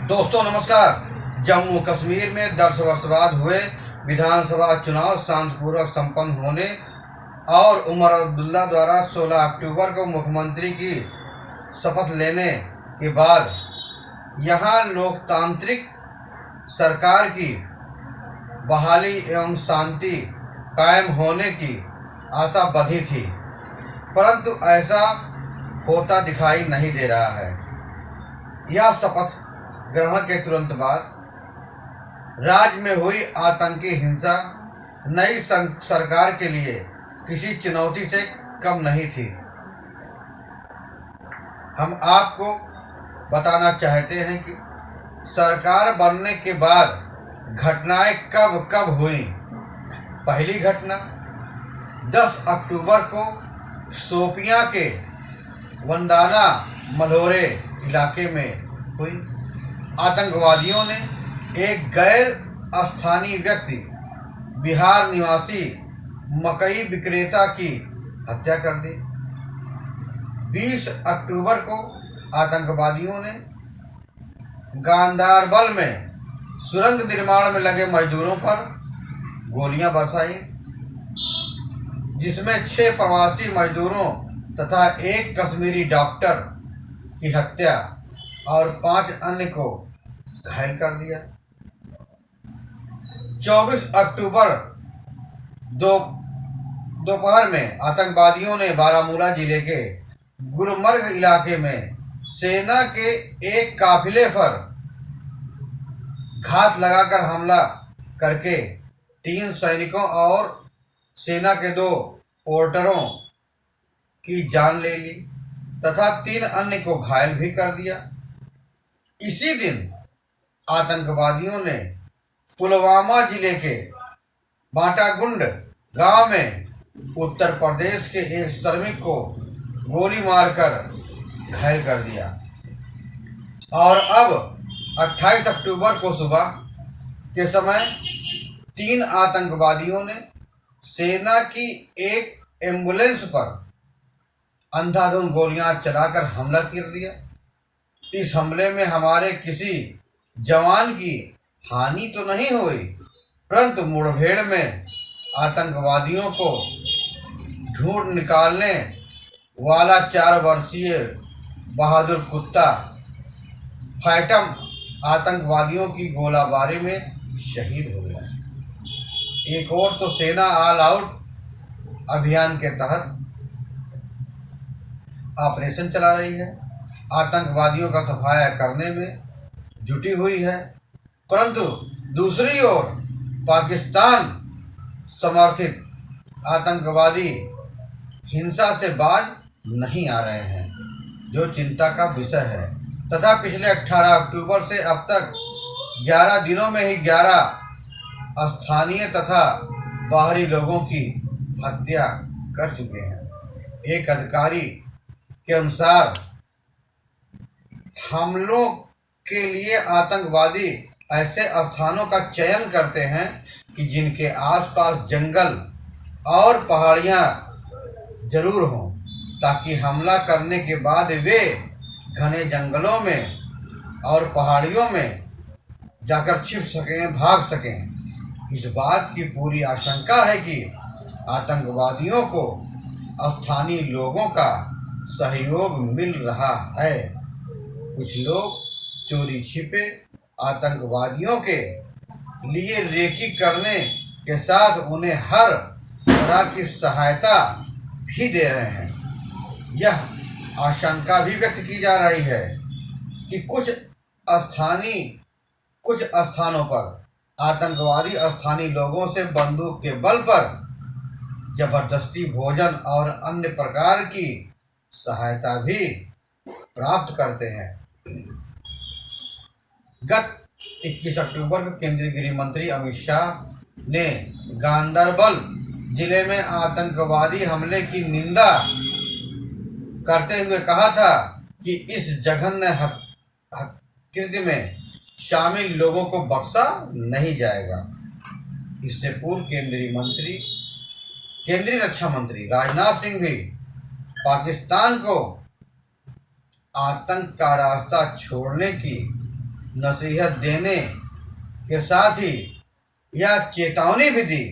दोस्तों नमस्कार। जम्मू कश्मीर में 10 वर्ष बाद हुए विधानसभा चुनाव शांतिपूर्वक संपन्न होने और उमर अब्दुल्ला द्वारा 16 अक्टूबर को मुख्यमंत्री की शपथ लेने के बाद यहां लोकतांत्रिक सरकार की बहाली एवं शांति कायम होने की आशा बंधी थी, परंतु ऐसा होता दिखाई नहीं दे रहा है। यह शपथ ग्रहण के तुरंत बाद राज्य में हुई आतंकी हिंसा नई सरकार के लिए किसी चुनौती से कम नहीं थी। हम आपको बताना चाहते हैं कि सरकार बनने के बाद घटनाएं कब कब हुई। पहली घटना 10 अक्टूबर को शोपियां के वंदाना मल्होरे इलाके में हुई। आतंकवादियों ने एक गैर स्थानीय व्यक्ति बिहार निवासी मकई विक्रेता की हत्या कर दी। 20 अक्टूबर को आतंकवादियों ने गांदरबल में सुरंग निर्माण में लगे मजदूरों पर गोलियां बरसाई, जिसमें 6 प्रवासी मजदूरों तथा एक कश्मीरी डॉक्टर की हत्या और 5 अन्य को घायल कर दिया। 24 अक्टूबर दोपहर में आतंकवादियों ने बारामूला जिले के गुलमर्ग इलाके में सेना के एक काफिले पर घात लगाकर हमला करके 3 सैनिकों और सेना के 2 पोर्टरों की जान ले ली तथा 3 अन्य को घायल भी कर दिया। इसी दिन आतंकवादियों ने पुलवामा जिले के बाटागुंड गांव में उत्तर प्रदेश के एक श्रमिक को गोली मारकर घायल कर दिया। और अब 28 अक्टूबर को सुबह के समय 3 आतंकवादियों ने सेना की एक एम्बुलेंस पर अंधाधुंध गोलियां चलाकर हमला कर दिया। इस हमले में हमारे किसी जवान की हानि तो नहीं हुई, परंतु मुठभेड़ में आतंकवादियों को ढूंढ निकालने वाला 4 वर्षीय बहादुर कुत्ता फैटम आतंकवादियों की गोलाबारी में शहीद हो गया। एक और तो सेना ऑल आउट अभियान के तहत ऑपरेशन चला रही है, आतंकवादियों का सफाया करने में जुटी हुई है, परंतु दूसरी ओर पाकिस्तान समर्थित आतंकवादी हिंसा से बाज नहीं आ रहे हैं, जो चिंता का विषय है। तथा पिछले 18 अक्टूबर से अब तक 11 दिनों में ही 11 स्थानीय तथा बाहरी लोगों की हत्या कर चुके हैं। एक अधिकारी के अनुसार हमलों के लिए आतंकवादी ऐसे स्थानों का चयन करते हैं कि जिनके आसपास जंगल और पहाड़ियां जरूर हों, ताकि हमला करने के बाद वे घने जंगलों में और पहाड़ियों में जाकर छिप सकें, भाग सकें। इस बात की पूरी आशंका है कि आतंकवादियों को स्थानीय लोगों का सहयोग मिल रहा है। कुछ लोग चोरी छिपे आतंकवादियों के लिए रेकी करने के साथ उन्हें हर तरह की सहायता भी दे रहे हैं। यह आशंका भी व्यक्त की जा रही है कि कुछ स्थानों पर आतंकवादी स्थानीय लोगों से बंदूक के बल पर जबरदस्ती भोजन और अन्य प्रकार की सहायता भी प्राप्त करते हैं। गत 21 अक्टूबर को केंद्रीय गृह मंत्री अमित शाह ने गांदरबल जिले में आतंकवादी हमले की निंदा करते हुए कहा था कि इस जघन्य कृत्य में शामिल लोगों को बख्शा नहीं जाएगा। इससे पूर्व केंद्रीय रक्षा मंत्री राजनाथ सिंह भी पाकिस्तान को आतंक का रास्ता छोड़ने की नसीहत देने के साथ ही यह चेतावनी भी दी,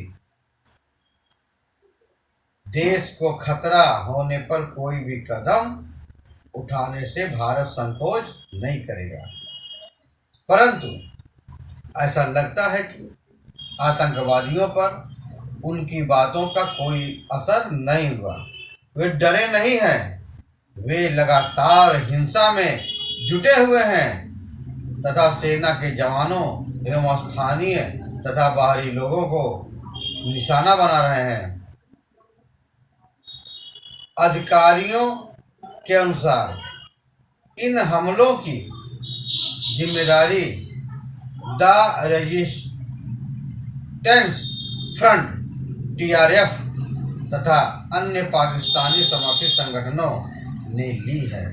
देश को खतरा होने पर कोई भी कदम उठाने से भारत संकोच नहीं करेगा। परंतु ऐसा लगता है कि आतंकवादियों पर उनकी बातों का कोई असर नहीं हुआ। वे डरे नहीं हैं, वे लगातार हिंसा में जुटे हुए हैं तथा सेना के जवानों एवं स्थानीय तथा बाहरी लोगों को निशाना बना रहे हैं। अधिकारियों के अनुसार इन हमलों की जिम्मेदारी द रेजिस्टेंस फ्रंट TRF तथा अन्य पाकिस्तानी समर्थित संगठनों ने ली है।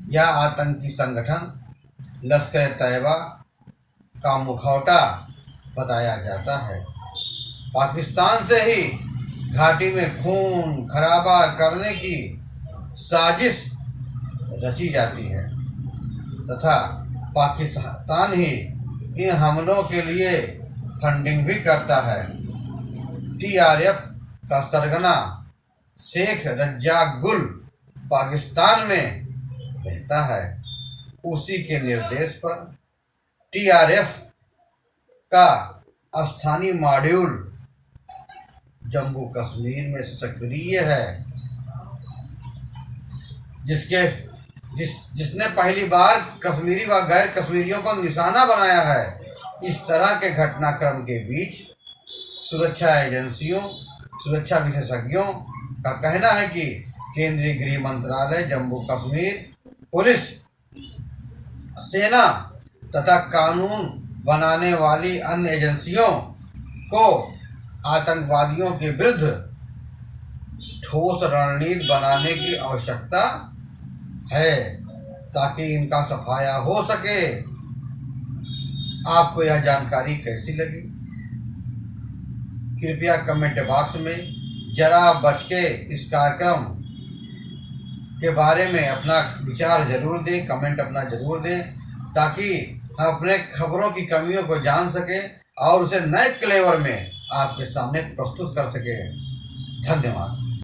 यह आतंकी संगठन लश्कर तैयबा का मुखौटा बताया जाता है। पाकिस्तान से ही घाटी में खून खराबा करने की साजिश रची जाती है तथा पाकिस्तान ही इन हमलों के लिए फंडिंग भी करता है। TRF का सरगना शेख रज्जाक गुल पाकिस्तान में रहता है। उसी के निर्देश पर TRF का स्थानीय मॉड्यूल जम्मू कश्मीर में सक्रिय है, जिसने पहली बार कश्मीरी व गैर कश्मीरियों को निशाना बनाया है। इस तरह के घटनाक्रम के बीच सुरक्षा एजेंसियों, सुरक्षा विशेषज्ञों का कहना है कि केंद्रीय गृह मंत्रालय, जम्मू कश्मीर पुलिस, सेना तथा कानून बनाने वाली अन्य एजेंसियों को आतंकवादियों के विरुद्ध ठोस रणनीति बनाने की आवश्यकता है ताकि इनका सफाया हो सके। आपको यह जानकारी कैसी लगी? कृपया कमेंट बॉक्स में जरा बच के इस कार्यक्रम के बारे में अपना विचार जरूर दें, कमेंट अपना जरूर दें ताकि हम अपने खबरों की कमियों को जान सकें और उसे नए क्लेवर में आपके सामने प्रस्तुत कर सकें। धन्यवाद।